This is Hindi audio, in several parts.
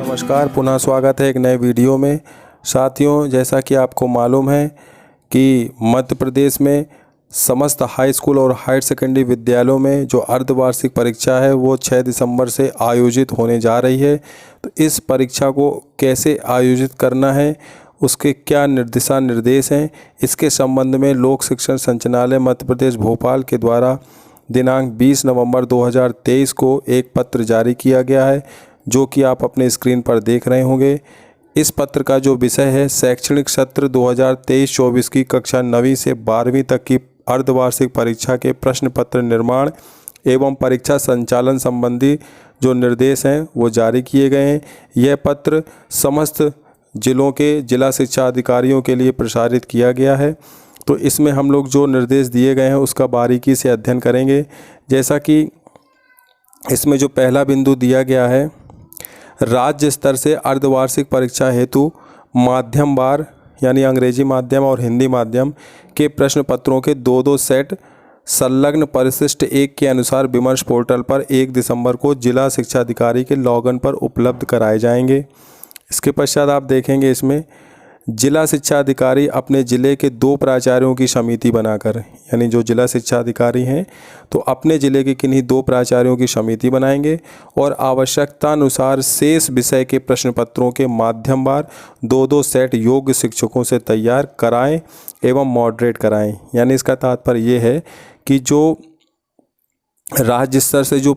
नमस्कार, पुनः स्वागत है एक नए वीडियो में। साथियों, जैसा कि आपको मालूम है कि मध्य प्रदेश में समस्त हाई स्कूल और हायर सेकेंडरी विद्यालयों में जो अर्धवार्षिक परीक्षा है वो 6 दिसंबर से आयोजित होने जा रही है। तो इस परीक्षा को कैसे आयोजित करना है, उसके क्या दिशा निर्देश हैं, इसके संबंध में लोक शिक्षण संचालनालय मध्य प्रदेश भोपाल के द्वारा दिनांक 20 नवंबर 2023 को एक पत्र जारी किया गया है, जो कि आप अपने स्क्रीन पर देख रहे होंगे। इस पत्र का जो विषय है, शैक्षणिक सत्र 2023-24 की कक्षा 9वीं से 12वीं तक की अर्धवार्षिक परीक्षा के प्रश्न पत्र निर्माण एवं परीक्षा संचालन संबंधी जो निर्देश हैं वो जारी किए गए हैं। यह पत्र समस्त जिलों के जिला शिक्षा अधिकारियों के लिए प्रसारित किया गया है। तो इसमें हम लोग जो निर्देश दिए गए हैं उसका बारीकी से अध्ययन करेंगे। जैसा कि इसमें जो पहला बिंदु दिया गया है, राज्य स्तर से अर्धवार्षिक परीक्षा हेतु माध्यम वार यानी अंग्रेजी माध्यम और हिंदी माध्यम के प्रश्न पत्रों के 2-2 सेट संलग्न परिशिष्ट 1 के अनुसार विमर्श पोर्टल पर 1 दिसंबर को जिला शिक्षा अधिकारी के लॉगिन पर उपलब्ध कराए जाएंगे। इसके पश्चात आप देखेंगे इसमें जिला शिक्षा अधिकारी अपने ज़िले के 2 प्राचार्यों की समिति बनाकर, यानी जो जिला शिक्षा अधिकारी हैं तो अपने ज़िले के किन्हीं 2 प्राचार्यों की समिति बनाएंगे और आवश्यकता अनुसार शेष विषय के प्रश्न पत्रों के माध्यमवार 2-2 सेट योग्य शिक्षकों से तैयार कराएं एवं मॉडरेट कराएं। यानी इसका तात्पर्य ये है कि जो राज्य स्तर से जो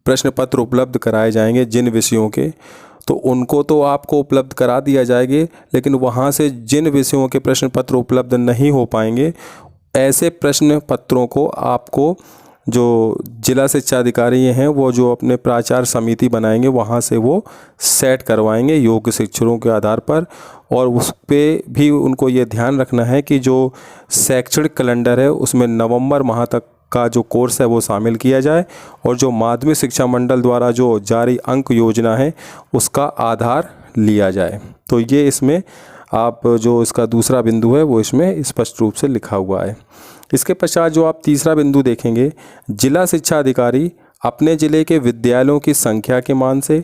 प्रश्न पत्र उपलब्ध कराए जाएंगे जिन विषयों के, तो उनको तो आपको उपलब्ध करा दिया जाएगी, लेकिन वहाँ से जिन विषयों के प्रश्न पत्र उपलब्ध नहीं हो पाएंगे, ऐसे प्रश्न पत्रों को आपको जो जिला शिक्षा अधिकारी हैं वो जो अपने प्राचार्य समिति बनाएंगे वहाँ से वो सेट करवाएंगे योग्य शिक्षकों के आधार पर। और उस पर भी उनको ये ध्यान रखना है कि जो शैक्षणिक कैलेंडर है उसमें नवंबर माह तक का जो कोर्स है वो शामिल किया जाए और जो माध्यमिक शिक्षा मंडल द्वारा जो जारी अंक योजना है उसका आधार लिया जाए। तो ये इसमें आप जो इसका दूसरा बिंदु है वो इसमें स्पष्ट रूप से लिखा हुआ है। इसके पश्चात जो आप तीसरा बिंदु देखेंगे, जिला शिक्षा अधिकारी अपने ज़िले के विद्यालयों की संख्या के मान से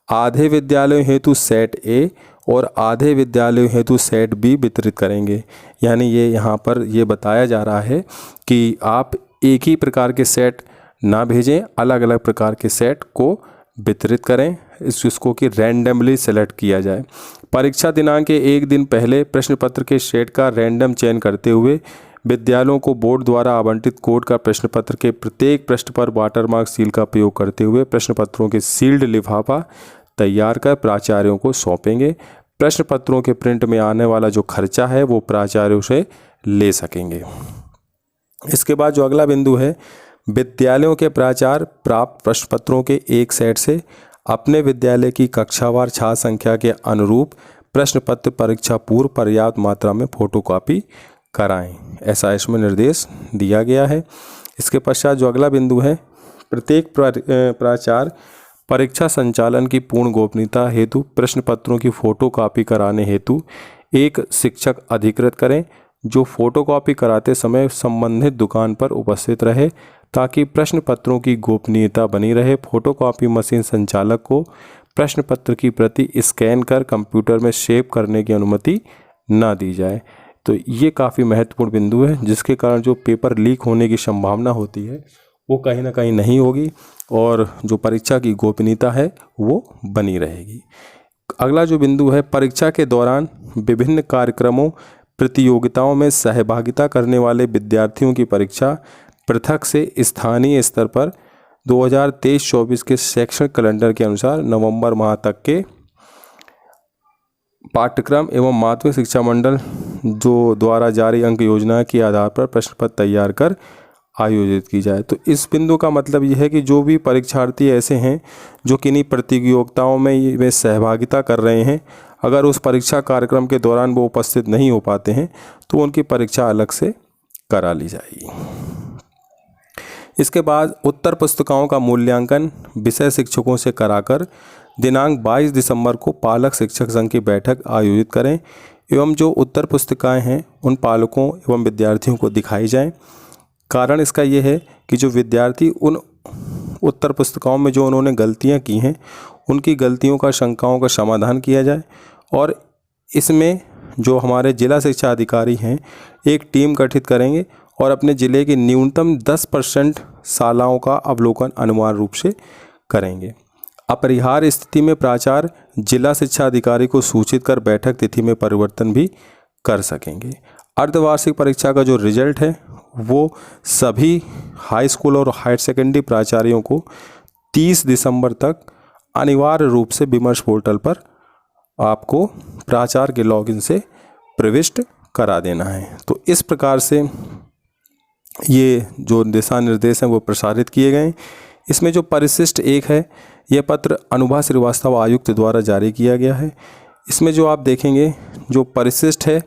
आधे विद्यालयों हेतु सेट ए और आधे विद्यालयों हेतु सेट बी वितरित करेंगे। यानी ये यहाँ पर ये बताया जा रहा है कि आप एक ही प्रकार के सेट ना भेजें, अलग अलग प्रकार के सेट को वितरित करें, इसको कि रैंडमली सेलेक्ट किया जाए। परीक्षा दिनांक के 1 दिन पहले प्रश्न पत्र के सेट का रैंडम चयन करते हुए विद्यालयों को बोर्ड द्वारा आवंटित कोड का प्रश्न पत्र के प्रत्येक पृष्ठ पर वाटरमार्क सील का प्रयोग करते हुए प्रश्न पत्रों के सील्ड लिफाफा तैयार कर प्राचार्यों को सौंपेंगे। प्रश्न पत्रों के प्रिंट में आने वाला जो खर्चा है वो प्राचार्यों से ले सकेंगे। इसके बाद जो अगला बिंदु है, विद्यालयों के प्राचार्य प्राप्त प्रश्न पत्रों के एक सेट से अपने विद्यालय की कक्षावार छात्र संख्या के अनुरूप प्रश्न पत्र परीक्षा पूर्व पर्याप्त मात्रा में फोटोकॉपी कराएं, ऐसा इसमें निर्देश दिया गया है। इसके पश्चात जो अगला बिंदु है, प्रत्येक प्राचार्य परीक्षा संचालन की पूर्ण गोपनीयता हेतु प्रश्न पत्रों की फोटोकॉपी कराने हेतु एक शिक्षक अधिकृत करें, जो फोटोकॉपी कराते समय संबंधित दुकान पर उपस्थित रहे ताकि प्रश्न पत्रों की गोपनीयता बनी रहे। फोटोकॉपी मशीन संचालक को प्रश्न पत्र की प्रति स्कैन कर कंप्यूटर में सेव करने की अनुमति न दी जाए। तो ये काफ़ी महत्वपूर्ण बिंदु है, जिसके कारण जो पेपर लीक होने की संभावना होती है वो कहीं ना कहीं नहीं होगी और जो परीक्षा की गोपनीयता है वो बनी रहेगी। अगला जो बिंदु है, परीक्षा के दौरान विभिन्न कार्यक्रमों प्रतियोगिताओं में सहभागिता करने वाले विद्यार्थियों की परीक्षा पृथक से स्थानीय स्तर पर 2023-24 के शैक्षणिक कैलेंडर के अनुसार नवंबर माह तक के पाठ्यक्रम एवं माध्यमिक शिक्षा मंडल जो द्वारा जारी अंक योजना के आधार पर प्रश्न पत्र तैयार कर आयोजित की जाए। तो इस बिंदु का मतलब यह है कि जो भी परीक्षार्थी ऐसे हैं जो किन्हीं प्रतियोगिताओं में वे सहभागिता कर रहे हैं, अगर उस परीक्षा कार्यक्रम के दौरान वो उपस्थित नहीं हो पाते हैं तो उनकी परीक्षा अलग से करा ली जाएगी। इसके बाद उत्तर पुस्तिकाओं का मूल्यांकन विषय शिक्षकों से कराकर दिनांक 22 दिसंबर को पालक शिक्षक संघ की बैठक आयोजित करें एवं जो उत्तर पुस्तिकाएं हैं उन पालकों एवं विद्यार्थियों को दिखाई जाएं। कारण इसका ये है कि जो विद्यार्थी उन उत्तर पुस्तिकाओं में जो उन्होंने गलतियां की हैं उनकी गलतियों का, शंकाओं का समाधान किया जाए। और इसमें जो हमारे जिला शिक्षा अधिकारी हैं एक टीम गठित करेंगे और अपने ज़िले की न्यूनतम 10% शालाओं का अवलोकन अनिवार्य रूप से करेंगे। अपरिहार्य स्थिति में प्राचार्य जिला शिक्षा अधिकारी को सूचित कर बैठक तिथि में परिवर्तन भी कर सकेंगे। अर्धवार्षिक परीक्षा का जो रिजल्ट है वो सभी हाई स्कूल और हायर सेकेंडरी प्राचार्यों को 30 दिसंबर तक अनिवार्य रूप से विमर्श पोर्टल पर आपको प्राचार्य के लॉगिन से प्रविष्ट करा देना है। तो इस प्रकार से ये जो दिशा निर्देश हैं वो प्रसारित किए गए। इसमें जो परिशिष्ट 1 है यह पत्र अनुभा श्रीवास्तव आयुक्त द्वारा जारी किया गया है। इसमें जो आप देखेंगे जो परिशिष्ट है,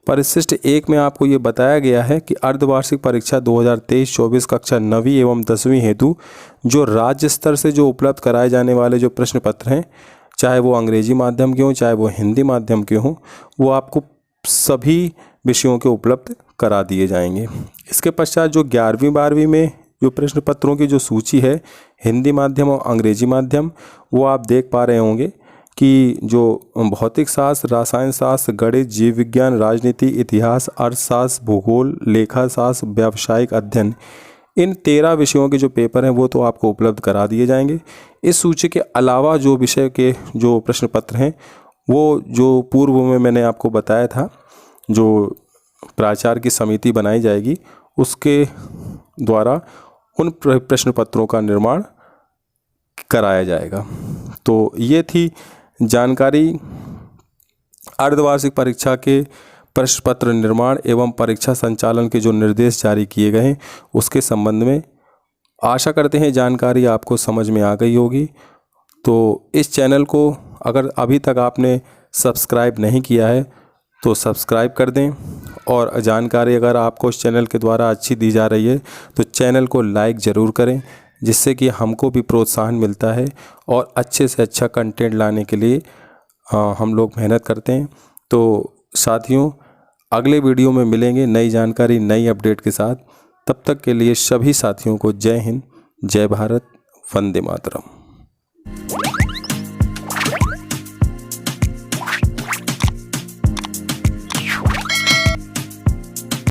परिशिष्ट 1 में आपको ये बताया गया है कि अर्धवार्षिक परीक्षा 2023-24 कक्षा 9वीं एवं 10वीं हेतु जो राज्य स्तर से जो उपलब्ध कराए जाने वाले जो प्रश्न पत्र हैं, चाहे वो अंग्रेजी माध्यम के हों चाहे वो हिंदी माध्यम के हों, वो आपको सभी विषयों के उपलब्ध करा दिए जाएंगे। इसके पश्चात जो 11वीं 12वीं में जो प्रश्न पत्रों की जो सूची है हिंदी माध्यम और अंग्रेजी माध्यम, वो आप देख पा रहे होंगे कि जो भौतिक शास्त्र, रसायन शास्त्र, गणित, जीव विज्ञान, राजनीति, इतिहास, अर्थशास्त्र, भूगोल, लेखा शास्त्र, व्यावसायिक अध्ययन, इन 13 विषयों के जो पेपर हैं वो तो आपको उपलब्ध करा दिए जाएंगे। इस सूची के अलावा जो विषय के जो प्रश्न पत्र हैं वो जो पूर्व में मैंने आपको बताया था, जो प्राचार्य की समिति बनाई जाएगी उसके द्वारा उन प्रश्न पत्रों का निर्माण कराया जाएगा। तो ये थी जानकारी अर्धवार्षिक परीक्षा के प्रश्न पत्र निर्माण एवं परीक्षा संचालन के जो निर्देश जारी किए गए हैं उसके संबंध में। आशा करते हैं जानकारी आपको समझ में आ गई होगी। तो इस चैनल को अगर अभी तक आपने सब्सक्राइब नहीं किया है तो सब्सक्राइब कर दें, और जानकारी अगर आपको इस चैनल के द्वारा अच्छी दी जा रही है तो चैनल को लाइक ज़रूर करें, जिससे कि हमको भी प्रोत्साहन मिलता है और अच्छे से अच्छा कंटेंट लाने के लिए हम लोग मेहनत करते हैं। तो साथियों, अगले वीडियो में मिलेंगे नई जानकारी, नई अपडेट के साथ। तब तक के लिए सभी साथियों को जय हिंद, जय भारत, वंदे मातरम।